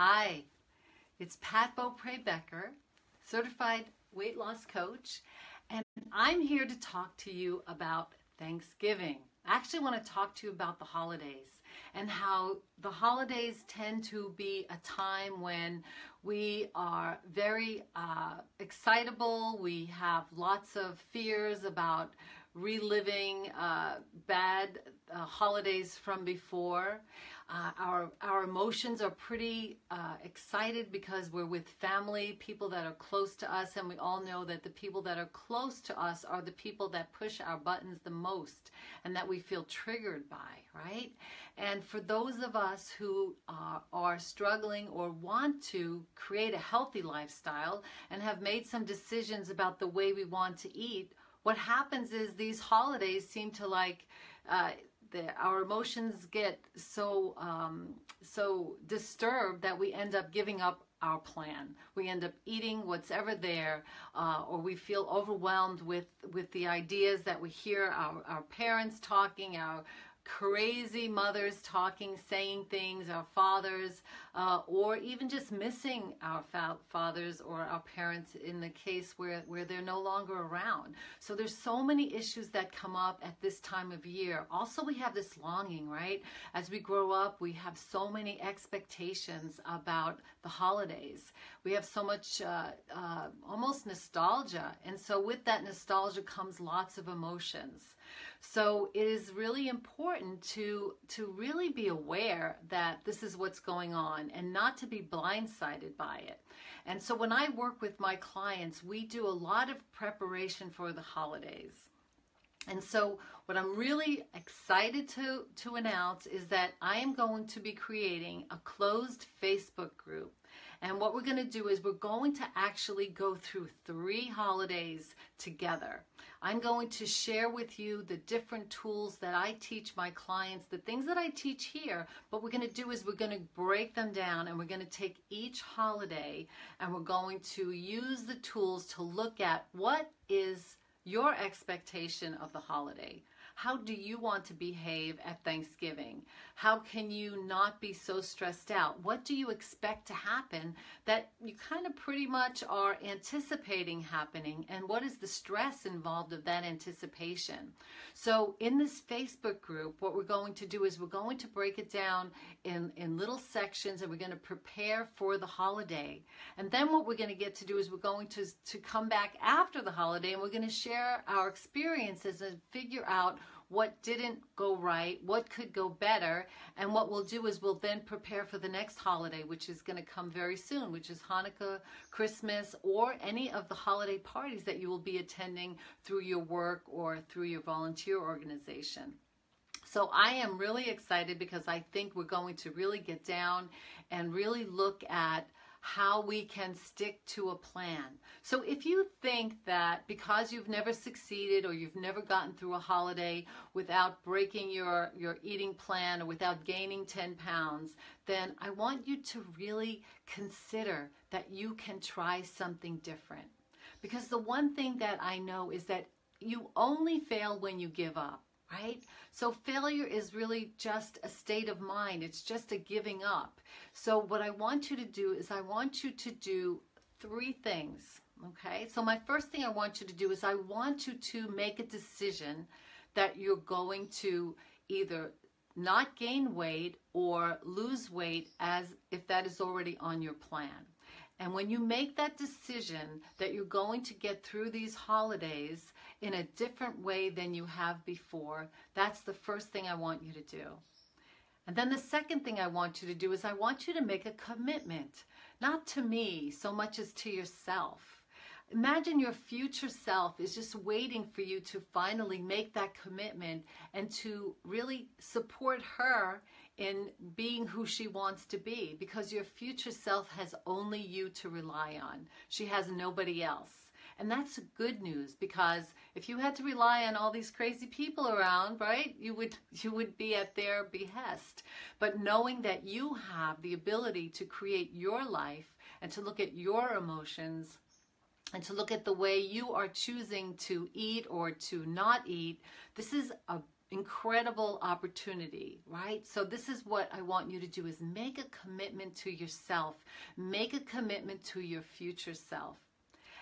Hi, it's Pat Beaupre Becker, certified weight loss coach, and I'm here to talk to you about Thanksgiving. I actually want to talk to you about the holidays and how the holidays tend to be a time when we are very excitable. We have lots of fears about reliving bad holidays from before. Our emotions are pretty excited because we're with family, people that are close to us, and we all know that the people that are close to us are the people that push our buttons the most and that we feel triggered by, right? And for those of us who are struggling or want to create a healthy lifestyle and have made some decisions about the way we want to eat, what happens is these holidays seem to our emotions get so disturbed that we end up giving up our plan. We end up eating what's ever there, or we feel overwhelmed with the ideas that we hear our parents talking, our crazy mothers talking, saying things, our fathers, or even just missing our fathers or our parents in the case where they're no longer around. So there's so many issues that come up at this time of year. Also, we have this longing, right? As we grow up, we have so many expectations about the holidays. We have so much almost nostalgia. And so with that nostalgia comes lots of emotions. So it is really important to really be aware that this is what's going on and not to be blindsided by it. And so when I work with my clients, we do a lot of preparation for the holidays. And so what I'm really excited to announce is that I am going to be creating a closed Facebook group. And what we're going to do is we're going to actually go through 3 holidays together. I'm going to share with you the different tools that I teach my clients, the things that I teach here. What we're going to do is we're going to break them down, and we're going to take each holiday and we're going to use the tools to look at what is your expectation of the holiday. How do you want to behave at Thanksgiving? How can you not be so stressed out? What do you expect to happen that you kind of pretty much are anticipating happening? And what is the stress involved of that anticipation? So in this Facebook group, what we're going to do is we're going to break it down in little sections, and we're going to prepare for the holiday. And then what we're going to get to do is we're going to come back after the holiday, and we're going to share our experiences and figure out what didn't go right, what could go better, and what we'll do is we'll then prepare for the next holiday, which is going to come very soon, which is Hanukkah, Christmas, or any of the holiday parties that you will be attending through your work or through your volunteer organization. So I am really excited because I think we're going to really get down and really look at how we can stick to a plan. So if you think that because you've never succeeded or you've never gotten through a holiday without breaking your eating plan or without gaining 10 pounds, then I want you to really consider that you can try something different. Because the one thing that I know is that you only fail when you give up. Right? So failure is really just a state of mind. It's just a giving up. So what I want you to do is I want you to do 3 things. Okay? So my first thing I want you to do is I want you to make a decision that you're going to either not gain weight or lose weight as if that is already on your plan. And when you make that decision that you're going to get through these holidays in a different way than you have before, that's the first thing I want you to do. And then the second thing I want you to do is I want you to make a commitment, not to me so much as to yourself. Imagine your future self is just waiting for you to finally make that commitment and to really support her in being who she wants to be, because your future self has only you to rely on. She has nobody else. And that's good news, because if you had to rely on all these crazy people around, right, you would be at their behest. But knowing that you have the ability to create your life and to look at your emotions and to look at the way you are choosing to eat or to not eat, this is a incredible opportunity, right? So this is what I want you to do, is make a commitment to yourself. Make a commitment to your future self.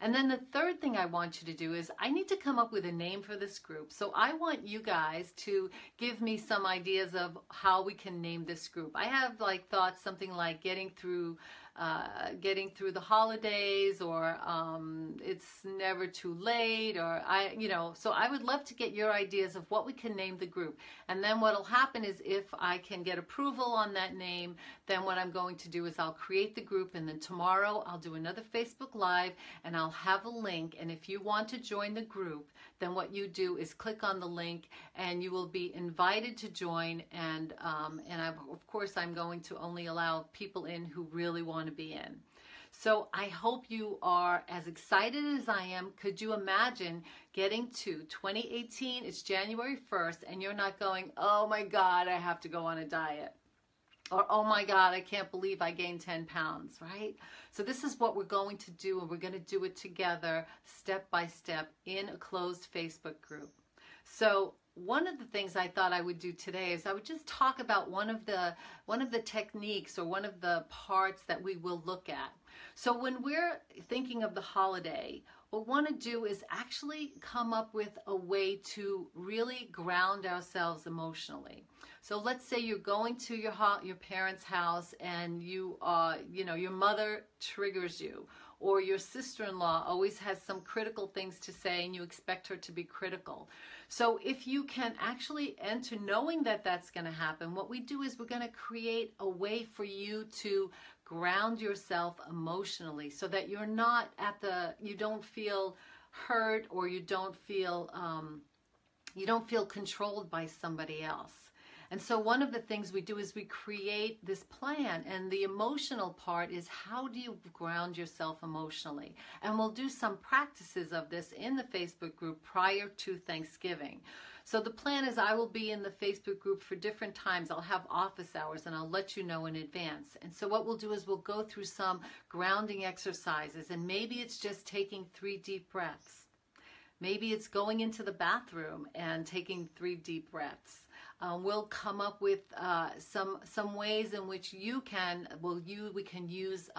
And then the third thing I want you to do is I need to come up with a name for this group. So I want you guys to give me some ideas of how we can name this group. I have like thoughts, something like getting through the holidays, or it's never too late, or so I would love to get your ideas of what we can name the group. And then what'll happen is, if I can get approval on that name, then what I'm going to do is I'll create the group, and then tomorrow I'll do another Facebook Live, and I'll have a link. And if you want to join the group, then what you do is click on the link, and you will be invited to join. And of course, I'm going to only allow people in who really want to be in. So I hope you are as excited as I am. Could you imagine getting to 2018? It's January 1st, and you're not going, oh my God, I have to go on a diet. Or, oh my God, I can't believe I gained 10 pounds, right? So this is what we're going to do, and we're going to do it together, step by step, in a closed Facebook group. So one of the things I thought I would do today is I would just talk about one of the techniques, or one of the parts that we will look at. So when we're thinking of the holiday, what we want to do is actually come up with a way to really ground ourselves emotionally. So let's say you're going to your parents' house, and your mother triggers you, or your sister-in-law always has some critical things to say, and you expect her to be critical. So if you can actually enter knowing that that's going to happen, what we do is we're going to create a way for you to ground yourself emotionally, so that you're not you don't feel hurt, or you don't feel controlled by somebody else. And so one of the things we do is we create this plan, and the emotional part is, how do you ground yourself emotionally? And we'll do some practices of this in the Facebook group prior to Thanksgiving. So the plan is, I will be in the Facebook group for different times. I'll have office hours, and I'll let you know in advance. And so what we'll do is we'll go through some grounding exercises, and maybe it's just taking 3 deep breaths. Maybe it's going into the bathroom and taking 3 deep breaths. We'll come up with some ways in which we can use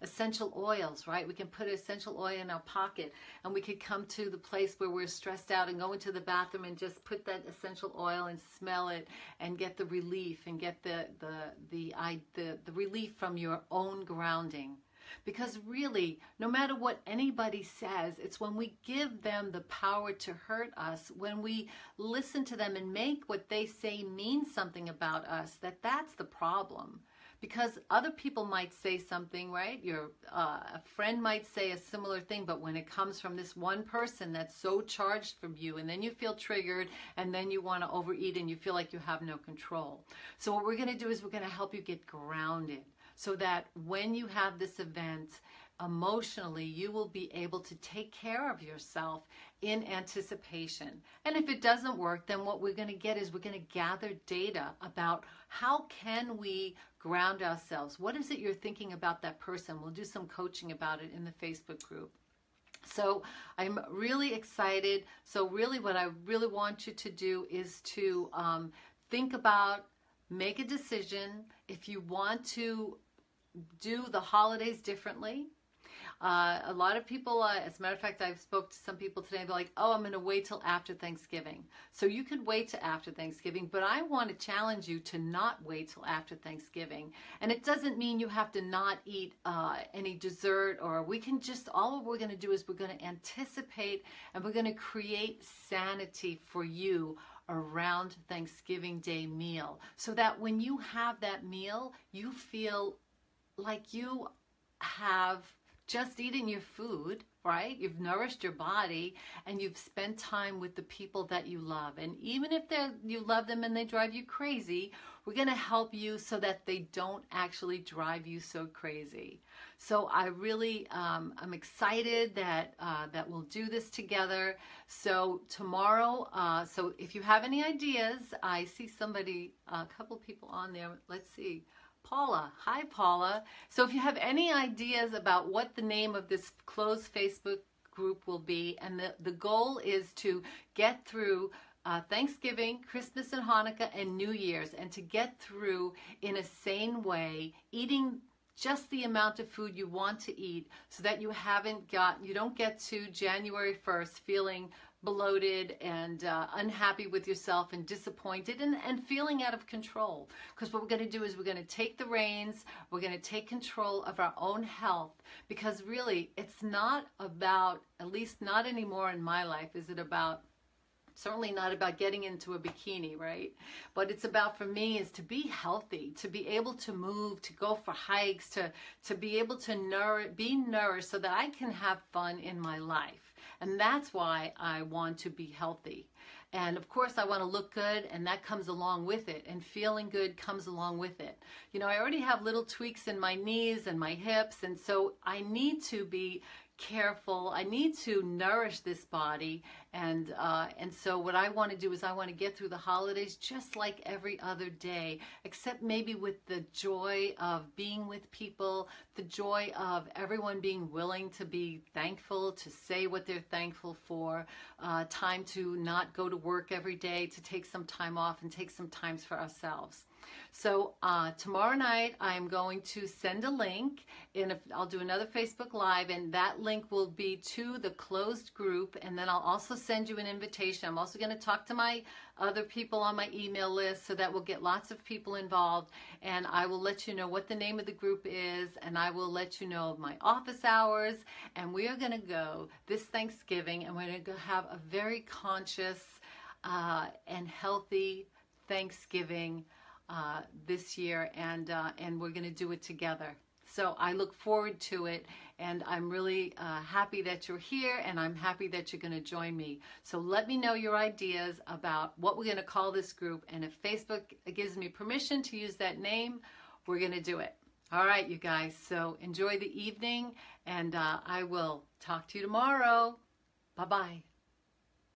essential oils, right? We can put essential oil in our pocket, and we could come to the place where we're stressed out and go into the bathroom and just put that essential oil and smell it, and get the relief, and get the relief from your own grounding. Because really, no matter what anybody says, it's when we give them the power to hurt us, when we listen to them and make what they say mean something about us, that's the problem. Because other people might say something, right? A friend might say a similar thing, but when it comes from this one person that's so charged from you, and then you feel triggered, and then you want to overeat, and you feel like you have no control. So what we're going to do is we're going to help you get grounded, so that when you have this event, emotionally, you will be able to take care of yourself in anticipation. And if it doesn't work, then what we're going to get is we're going to gather data about how can we ground ourselves. What is it you're thinking about that person? We'll do some coaching about it in the Facebook group. So I'm really excited. So really what I really want you to do is to think about, make a decision if you want to do the holidays differently. A lot of people, as a matter of fact, I've spoke to some people today, they're like, oh, I'm going to wait till after Thanksgiving. So you could wait till after Thanksgiving, but I want to challenge you to not wait till after Thanksgiving. And it doesn't mean you have to not eat any dessert, or we can just, all we're going to do is we're going to anticipate, and we're going to create sanity for you around Thanksgiving Day meal, so that when you have that meal, you feel like you have just eaten your food, right? You've nourished your body, and you've spent time with the people that you love. And even if you love them and they drive you crazy, we're going to help you so that they don't actually drive you so crazy. So I really, I'm excited that we'll do this together. So tomorrow, so if you have any ideas, I see somebody, a couple people on there. Let's see. Paula. Hi, Paula. So if you have any ideas about what the name of this closed Facebook group will be, and the goal is to get through Thanksgiving, Christmas and Hanukkah, and New Year's, and to get through in a sane way, eating just the amount of food you want to eat, so that you don't get to January 1st feeling bloated and unhappy with yourself and disappointed and feeling out of control. Because what we're going to do is we're going to take the reins, we're going to take control of our own health, because really it's not about, at least not anymore in my life, is it about, certainly not about getting into a bikini, right? But it's about, for me, is to be healthy, to be able to move, to go for hikes, to be able to be nourished so that I can have fun in my life. And that's why I want to be healthy. And of course I want to look good, and that comes along with it, and feeling good comes along with it. You know, I already have little tweaks in my knees and my hips, and so I need to be careful. I need to nourish this body, and so what I want to do is I want to get through the holidays just like every other day, except maybe with the joy of being with people, the joy of everyone being willing to be thankful, to say what they're thankful for, time to not go to work every day, to take some time off and take some time for ourselves. So tomorrow night I'm going to send a link, and I'll do another Facebook Live, and that link will be to the closed group, and then I'll also send you an invitation. I'm also going to talk to my other people on my email list, so that we'll get lots of people involved, and I will let you know what the name of the group is, and I will let you know my office hours, and we are going to go this Thanksgiving, and we're going to have a very conscious and healthy Thanksgiving this year, and we're going to do it together. So I look forward to it, and I'm really happy that you're here, and I'm happy that you're going to join me. So let me know your ideas about what we're going to call this group, and if Facebook gives me permission to use that name, we're going to do it. All right, you guys, so enjoy the evening, and I will talk to you tomorrow. Bye-bye.